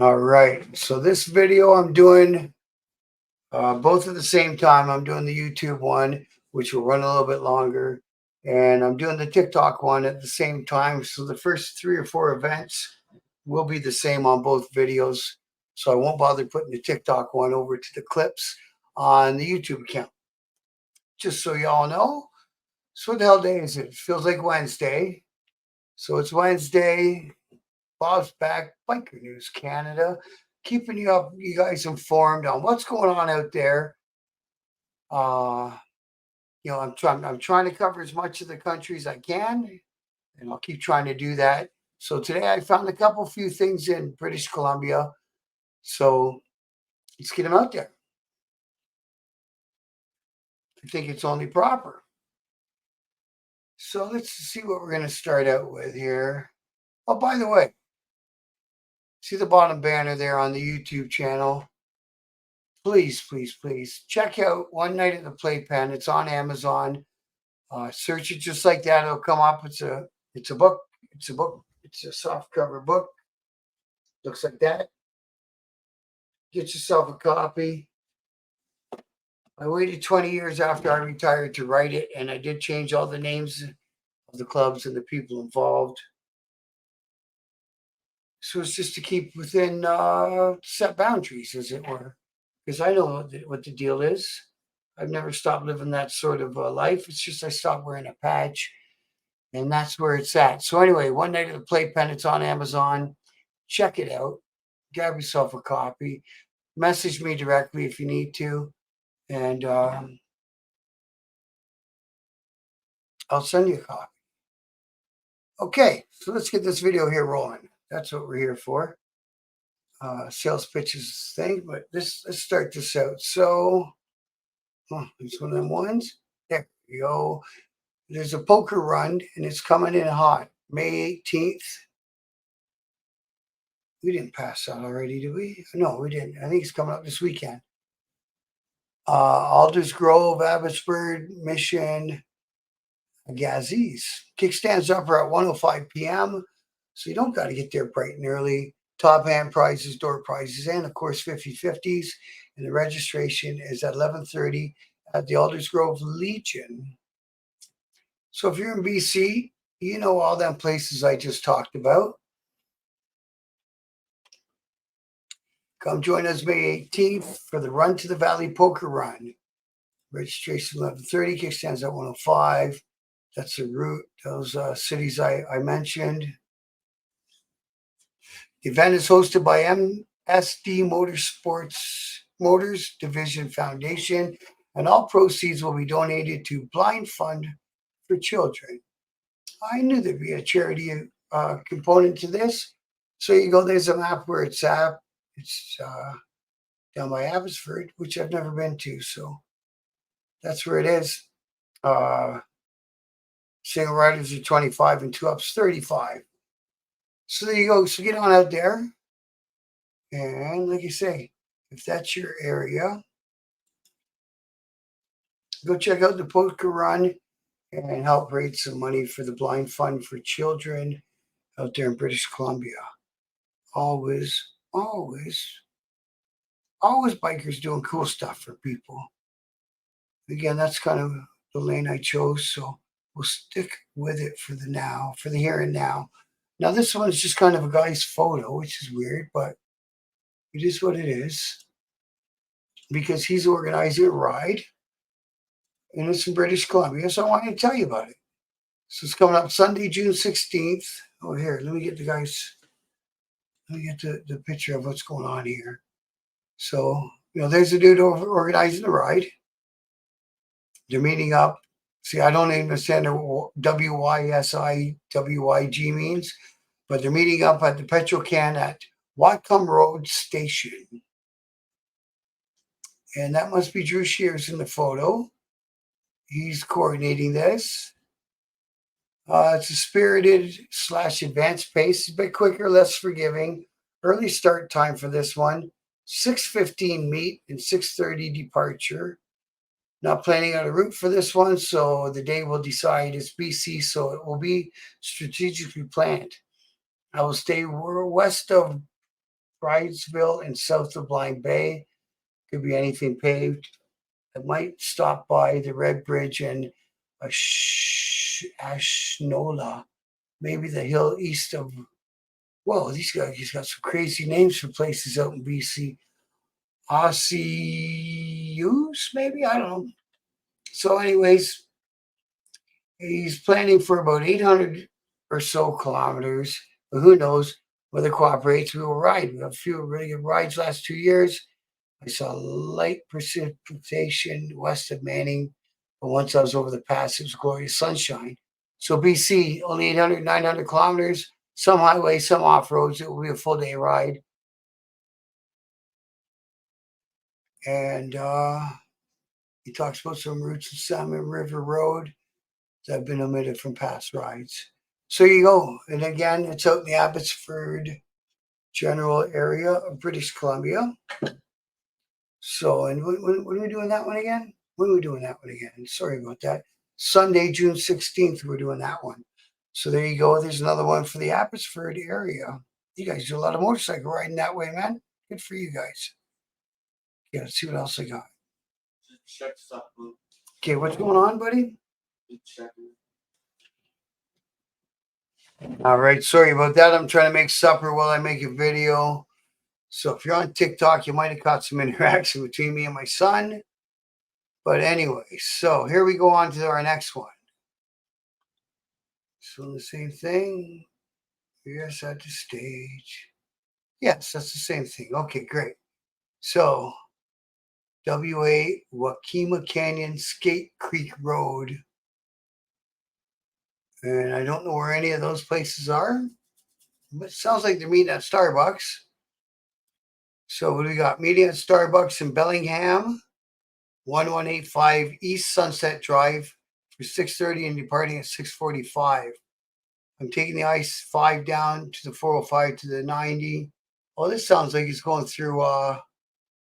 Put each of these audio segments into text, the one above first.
All right. So this video I'm doing both at the same time. I'm doing the YouTube one, which will run a little bit longer, and I'm doing the TikTok one at the same time. So the first 3 or 4 events will be the same on both videos. So I won't bother putting the TikTok one over to the clips on the YouTube account. Just so y'all know. So what the hell day is it? It feels like Wednesday. So it's Wednesday. Bob's back, Biker News Canada, keeping you guys informed on what's going on out there. I'm trying to cover as much of the country as I can, and I'll keep trying to do that. So today I found a few things in British Columbia. So let's get them out there. I think it's only proper. So let's see what we're going to start out with here. Oh, by the way, see the bottom banner there on the YouTube channel? Please, please, please check out One Night at the Playpen. It's on Amazon. Search it just like that. It'll come up. It's a book. It's a book. It's a soft cover book. Looks like that. Get yourself a copy. I waited 20 years after I retired to write it, and I did change all the names of the clubs and the people involved. So it's just to keep within set boundaries, as it were, because I know what the deal is. I've never stopped living that sort of life. It's just I stopped wearing a patch, and that's where it's at. So anyway, One Night at the Playpen. It's on Amazon. Check it out. Grab yourself a copy. Message me directly if you need to, and I'll send you a copy. Okay, so let's get this video here rolling. That's what we're here for. Sales pitches thing, but let's start this out. So, it's one of them ones. There we go. There's a poker run, and it's coming in hot. May 18th. We didn't pass that already, did we? No, we didn't. I think it's coming up this weekend. Alders Grove, Abbotsford, Mission, Gazees. Kickstands up are at 1:05 p.m. So you don't got to get there bright and early. Top hand prizes, door prizes, and of course 50/50s. And the registration is at 11:30 at the Alders Grove Legion. So if you're in BC, you know all them places I just talked about. Come join us May 18th for the Run to the Valley Poker Run. Registration 11:30, kickstands at 1:05. That's the route, those cities I mentioned. The event is hosted by MSD Motors Division Foundation, and all proceeds will be donated to Blind Fund for Children. I knew there'd be a charity component to this. So you go, there's a map where it's at. It's down by Abbotsford, which I've never been to. So that's where it is. Single riders are 25 and 2-ups 35. So there you go. So get on out there. And like you say, if that's your area, go check out the poker run and help raise some money for the Blind Fund for Children out there in British Columbia. Always bikers doing cool stuff for people. Again, that's kind of the lane I chose, so we'll stick with it for the here and now. Now this one is just kind of a guy's photo, which is weird, but it is what it is, because he's organizing a ride, and it's in British Columbia, so I wanted to tell you about it. So it's coming up Sunday, June 16th. Oh, here, let me get the picture of what's going on here. So, there's a dude organizing the ride. They're meeting up. See, I don't understand what WYSIWYG means, but they're meeting up at the petrol can at Watcom Road Station. And that must be Drew Shears in the photo. He's coordinating this. It's a spirited / advanced pace. It's a bit quicker, less forgiving. Early start time for this one. 6:15 meet and 6:30 departure. Not planning on a route for this one, so the day will decide. It's BC, so it will be strategically planned. I will stay west of Bridesville and south of Blind Bay. Could be anything paved. I might stop by the Red Bridge and Ashnola, maybe the hill east of. Whoa, these guys he's got some crazy names for places out in BC. Aussie maybe, I don't know. So, anyways, he's planning for about 800 or so kilometers, but who knows whether it cooperates. We will ride. We have a few really good rides last 2 years. I saw light precipitation west of Manning, but once I was over the pass, it was glorious sunshine. So BC, only 800, 900 kilometers, some highways, some off-roads. It will be a full day ride. And he talks about some routes of Salmon River Road that have been omitted from past rides. So you go. And again, it's out in the Abbotsford general area of British Columbia. So, and when are we doing that one again? When are we doing that one again? Sorry about that. Sunday, June 16th, we're doing that one. So there you go. There's another one for the Abbotsford area. You guys do a lot of motorcycle riding that way, man. Good for you guys. Yeah, let's see what else I got. Okay, what's going on, buddy? All right, sorry about that. I'm trying to make supper while I make a video. So if you're on TikTok, you might have caught some interaction between me and my son. But anyway, so here we go on to our next one. So the same thing. Yes, at the stage. Yes, that's the same thing. Okay, great. So WA Wakima Canyon Skate Creek Road. And I don't know where any of those places are. But it sounds like they're meeting at Starbucks. So what do we got? Meeting at Starbucks in Bellingham, 1185 East Sunset Drive for 6:30 and departing at 6:45. I'm taking the I-5 down to the 405 to the 90. Oh, this sounds like it's going through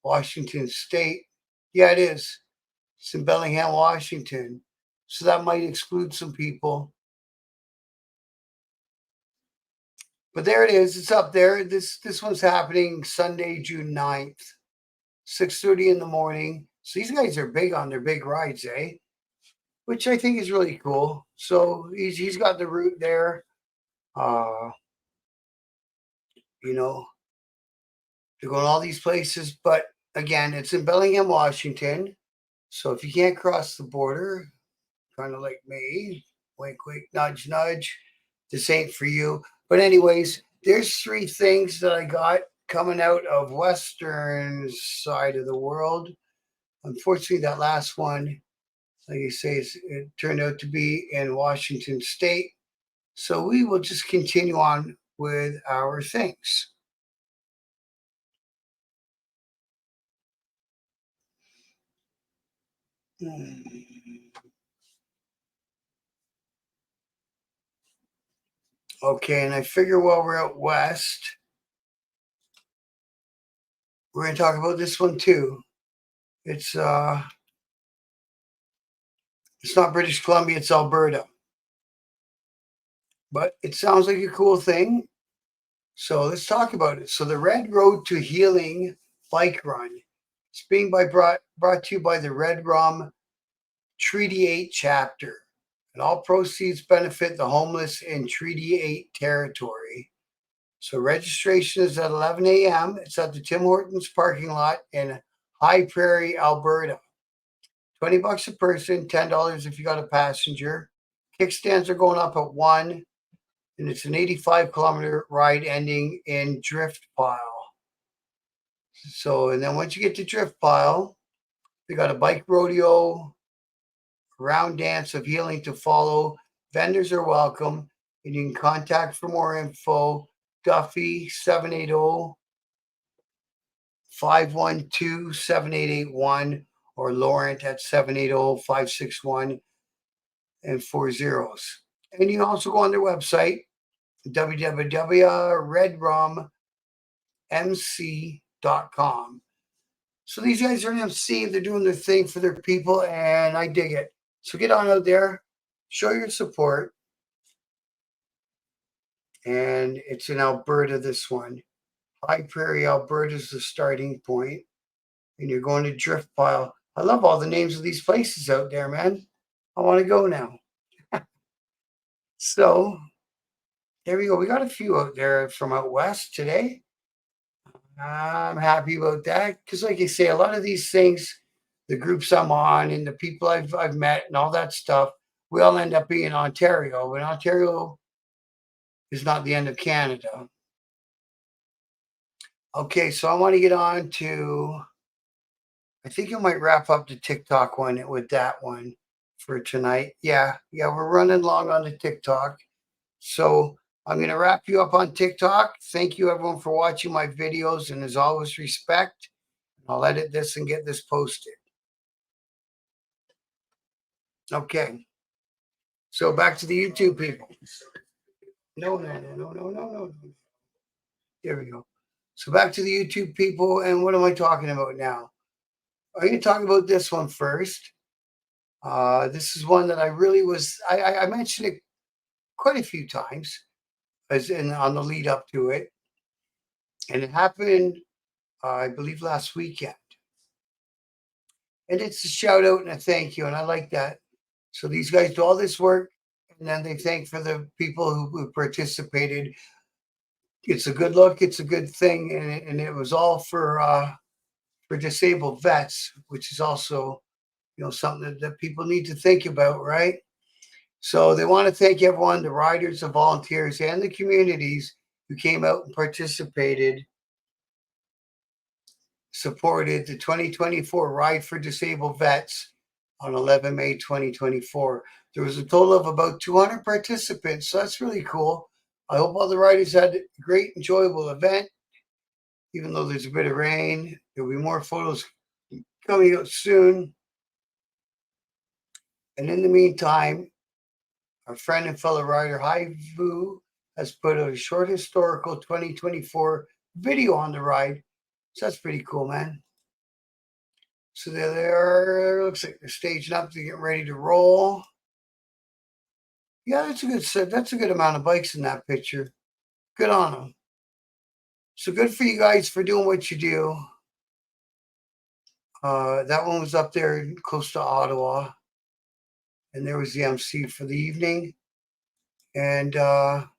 Washington State. Yeah, it is. It's in Bellingham, Washington. So that might exclude some people. But there it is. It's up there. This one's happening Sunday, June 9th, 6:30 in the morning. So these guys are big on their big rides, eh? Which I think is really cool. So he's got the route there. You know, they're going all these places. But again, it's in Bellingham, Washington. So if you can't cross the border, kind of like me, wink, wink, nudge, nudge, this ain't for you. But anyways, there's 3 things that I got coming out of western side of the world. Unfortunately, that last one, like you say, it turned out to be in Washington State. So we will just continue on with our things. Okay, and I figure while we're out west, we're going to talk about this one too. It's not British Columbia, it's Alberta. But it sounds like a cool thing. So let's talk about it. So the Red Road to Healing bike run. It's being brought to you by the Red Rum Treaty 8 chapter. And all proceeds benefit the homeless in Treaty 8 territory. So registration is at 11 a.m. It's at the Tim Hortons parking lot in High Prairie, Alberta. $20 a person, $10 if you got a passenger. Kickstands are going up at 1, and it's an 85-kilometer ride ending in Drift Pile. So, and then once you get to Drift Pile, they got a bike rodeo, round dance of healing to follow. Vendors are welcome, and you can contact for more info Duffy 780-512-7881 or Laurent at 780-561 and 40. And you can also go on their website, www.redrummc.com. So these guys are an MC. They're doing their thing for their people, and I dig it. So get on out there, show your support. And it's in Alberta, this one. High Prairie, Alberta is the starting point, and you're going to Drift Pile. I love all the names of these places out there, man. I want to go now. So there we go. We got a few out there from out west today. I'm happy about that because, like I say, a lot of these things, the groups I'm on and the people I've met and all that stuff, we all end up being in Ontario. But Ontario is not the end of Canada. Okay, so I want to get on to. I think I might wrap up the TikTok one with that one for tonight. Yeah, we're running long on the TikTok. So I'm going to wrap you up on TikTok. Thank you, everyone, for watching my videos. And as always, respect. I'll edit this and get this posted. Okay. So back to the YouTube people. No. There we go. So back to the YouTube people. And what am I talking about now? I'm going to talk about this one first. This is one that I really was, I mentioned it quite a few times as in on the lead up to it. And it happened, I believe, last weekend. And it's a shout out and a thank you. And I like that. So these guys do all this work and then they thank for the people who participated. It's a good look. It's a good thing. And it was all for disabled vets, which is also, something that people need to think about, right? So they want to thank everyone, the riders, the volunteers, and the communities who came out and participated, supported the 2024 Ride for Disabled Vets on 11 May 2024. There was a total of about 200 participants, so that's really cool. I hope all the riders had a great, enjoyable event, even though there's a bit of rain. There'll be more photos coming out soon. And in the meantime, our friend and fellow rider, Hai Vu, has put out a short historical 2024 video on the ride. So that's pretty cool, man. So there they are. Looks like they're staging up to get ready to roll. Yeah, that's a good set. That's a good amount of bikes in that picture. Good on them. So good for you guys for doing what you do. That one was up there close to Ottawa. And there was the MC for the evening. And there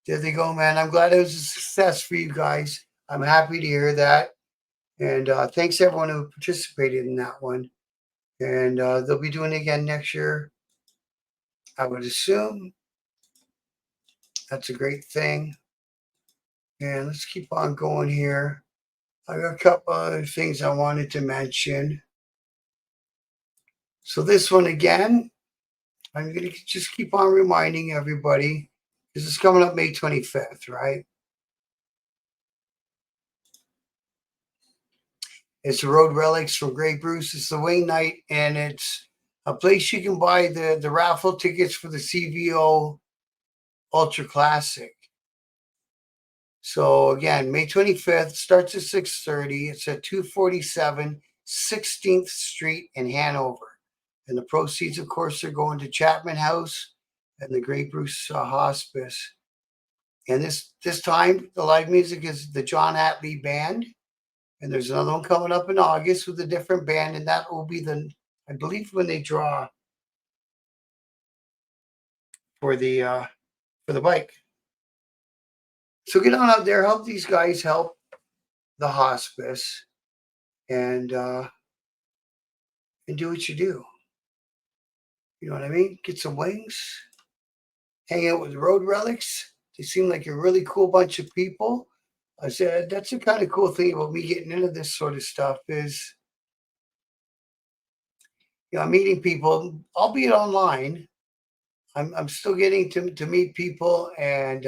they go, man. I'm glad it was a success for you guys. I'm happy to hear that. And thanks everyone who participated in that one. And they'll be doing it again next year, I would assume. That's a great thing. And let's keep on going here. I got a couple other things I wanted to mention. So this one again, I'm going to just keep on reminding everybody, because it's coming up May 25th, right? It's the Road Relics from Grey Bruce. It's the Wayne Night, and it's a place you can buy the raffle tickets for the CVO Ultra Classic. So again, May 25th, starts at 6:30. It's at 247 16th Street in Hanover. And the proceeds, of course, are going to Chapman House and the Grey Bruce Hospice. And this time, the live music is the John Hatley Band. And there's another one coming up in August with a different band. And that will be I believe, when they draw for the bike. So get on out there, help these guys, help the hospice, and do what you do. You know what I mean? Get some wings, hang out with Road Relics. They seem like a really cool bunch of people. I said that's the kind of cool thing about me getting into this sort of stuff is, I'm meeting people, albeit online. I'm still getting to meet people and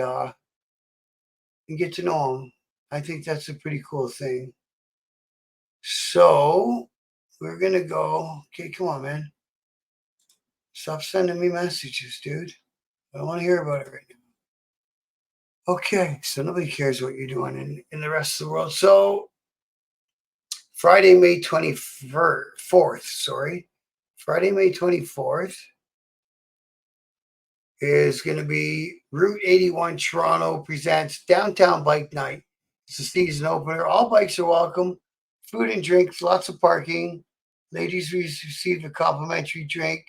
get to know them. I think that's a pretty cool thing. So we're gonna go. Okay, come on, man. Stop sending me messages, dude. I don't want to hear about it right now. Okay, so nobody cares what you're doing in the rest of the world. So Friday, May 24th, sorry. Friday, May 24th is going to be Route 81 Toronto presents Downtown Bike Night. It's a season opener. All bikes are welcome. Food and drinks, lots of parking. Ladies receive a complimentary drink.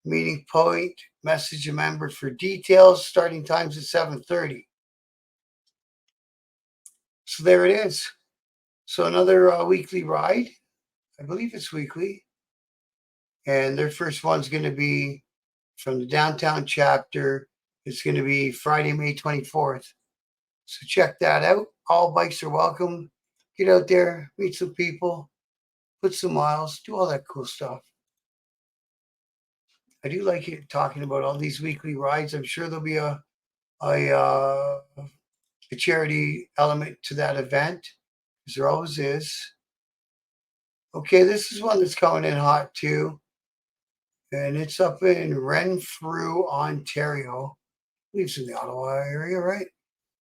Meeting point, message a member for details. Starting times at 7:30. So there it is. So another weekly ride. I believe it's weekly. And their first one's going to be from the downtown chapter. It's going to be Friday, May 24th. So check that out. All bikes are welcome. Get out there, meet some people, put some miles, do all that cool stuff. I do like it talking about all these weekly rides. I'm sure there'll be a charity element to that event, because there always is. Okay, this is one that's coming in hot too, and it's up in Renfrew, Ontario. I believe it's in the Ottawa area, right?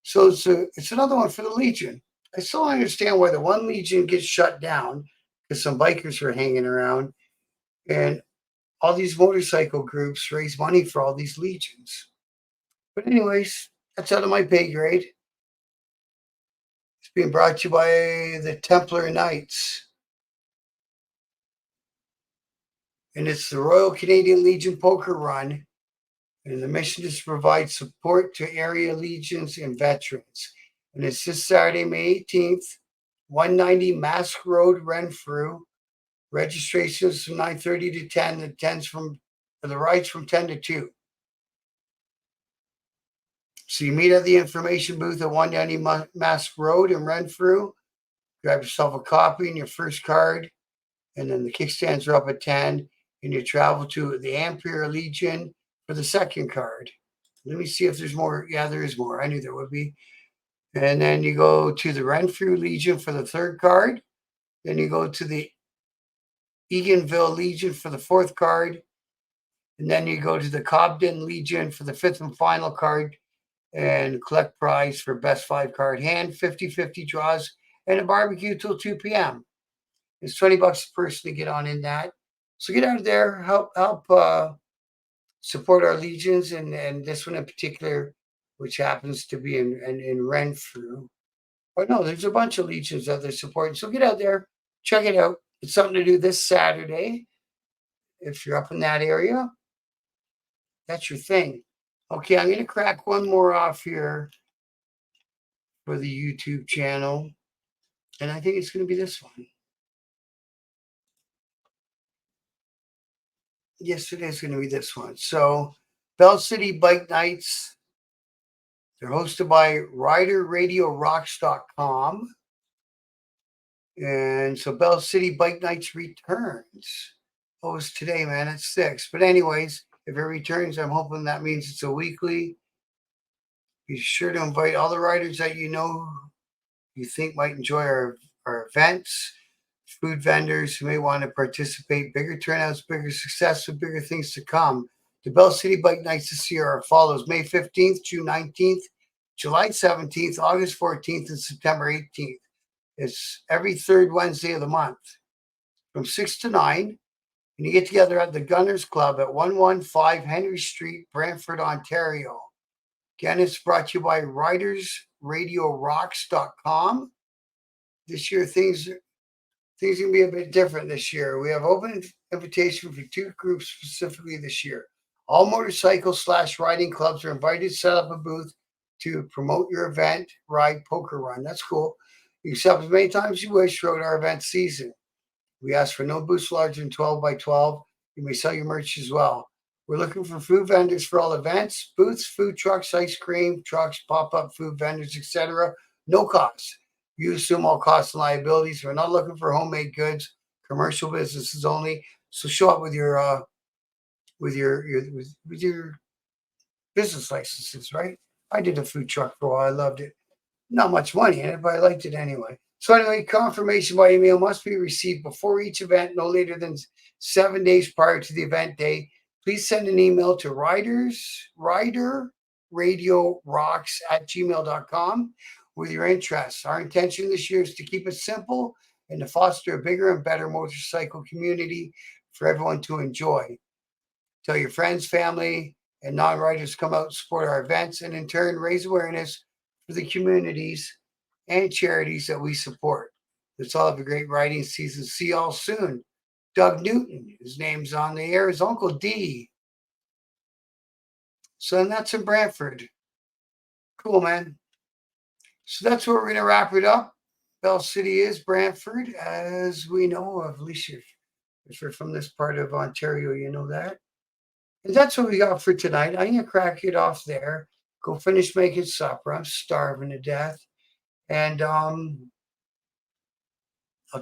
So it's another one for the Legion. I still don't understand why the one Legion gets shut down, because some bikers are hanging around, and all these motorcycle groups raise money for all these Legions. But anyways, that's out of my pay grade. It's being brought to you by the Templar Knights. And it's the Royal Canadian Legion Poker Run. And the mission is to provide support to area legions and veterans. And it's this Saturday, May 18th, 190 Mask Road, Renfrew. Registration is from 9:30 to 10. The rides from 10 to 2. So you meet at the information booth at 190 Mask Road in Renfrew. Grab yourself a copy and your first card. And then the kickstands are up at 10. And you travel to the Ampere Legion for the second card. Let me see if there's more. Yeah, there is more. I knew there would be. And then you go to the Renfrew Legion for the third card. Then you go to the Eganville Legion for the fourth card. And then you go to the Cobden Legion for the fifth and final card and collect prize for best 5-card hand, 50-50 draws, and a barbecue till 2 p.m. It's $20 a person to get on in that. So get out there, help support our legions, and this one in particular, which happens to be in Renfrew. Oh no, there's a bunch of legions that they're supporting. So get out there, check it out. It's something to do this Saturday. If you're up in that area, that's your thing. Okay, I'm going to crack one more off here for the YouTube channel. And I think it's going to be this one. Yes, it is going to be this one. So, Bell City Bike Nights. They're hosted by RiderRadioRocks.com. And so Bell City Bike Nights returns. Oh, it's today, man. It's 6. But anyways, if it returns, I'm hoping that means it's a weekly. Be sure to invite all the riders that you know you think might enjoy our events. Food vendors who may want to participate. Bigger turnouts, bigger success, with bigger things to come. The Bell City Bike Nights this year are follows: May 15th, June 19th, July 17th, August 14th, and September 18th. It's every third Wednesday of the month from 6 to 9. And you get together at the Gunners Club at 115 Henry Street, Brantford, Ontario. Again, it's brought to you by RidersRadioRocks.com. This year, things are going to be a bit different this year. We have open invitation for 2 groups specifically this year. All motorcycle/riding clubs are invited to set up a booth to promote your event, ride, poker run. That's cool. You can set up as many times as you wish throughout our event season. We ask for no booths larger than 12 by 12. You may sell your merch as well. We're looking for food vendors for all events, booths, food trucks, ice cream trucks, pop-up food vendors, etc. No cost. You assume all costs and liabilities. We're not looking for homemade goods, commercial businesses only. So show up with your business licenses, right? I did a food truck for a while. I loved it. Not much money in it, but I liked it anyway. So anyway, confirmation by email must be received before each event, no later than 7 days prior to the event day. Please send an email to riderradiorocks@gmail.com with your interests. Our intention this year is to keep it simple and to foster a bigger and better motorcycle community for everyone to enjoy. Tell your friends, family, and non-writers come out and support our events and in turn raise awareness for the communities and charities that we support. Let's all have a great writing season. See y'all soon. Doug Newton, his name's on the air, his Uncle D. So that's in Brantford. Cool, man. So that's where we're going to wrap it up. Bell City is Brantford, as we know of. At least if you're from this part of Ontario, you know that. And that's what we got for tonight. I'm going to crack it off there. Go finish making supper. I'm starving to death. And I'll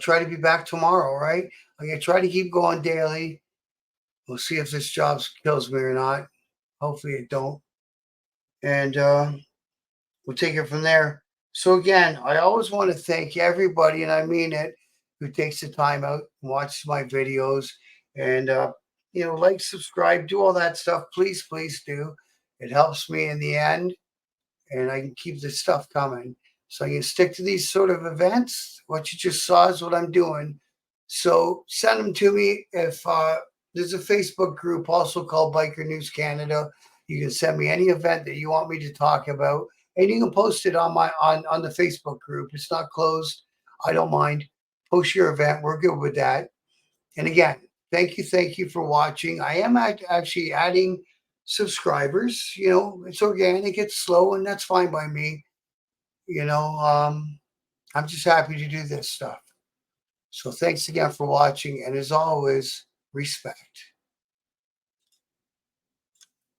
try to be back tomorrow, right? I'm going to try to keep going daily. We'll see if this job kills me or not. Hopefully it don't. And we'll take it from there. So again, I always want to thank everybody, and I mean it, who takes the time out and watches my videos and like, subscribe, do all that stuff. Please, please do. It helps me in the end, and I can keep this stuff coming. So I can stick to these sort of events. What you just saw is what I'm doing. So send them to me. If there's a Facebook group also called Biker News Canada, you can send me any event that you want me to talk about, and you can post it on my on the Facebook group. It's not closed. I don't mind. Post your event. We're good with that. And again, thank you for watching. I am actually adding subscribers. It's organic, it's slow, and that's fine by me. I'm just happy to do this stuff. So thanks again for watching, and as always, respect.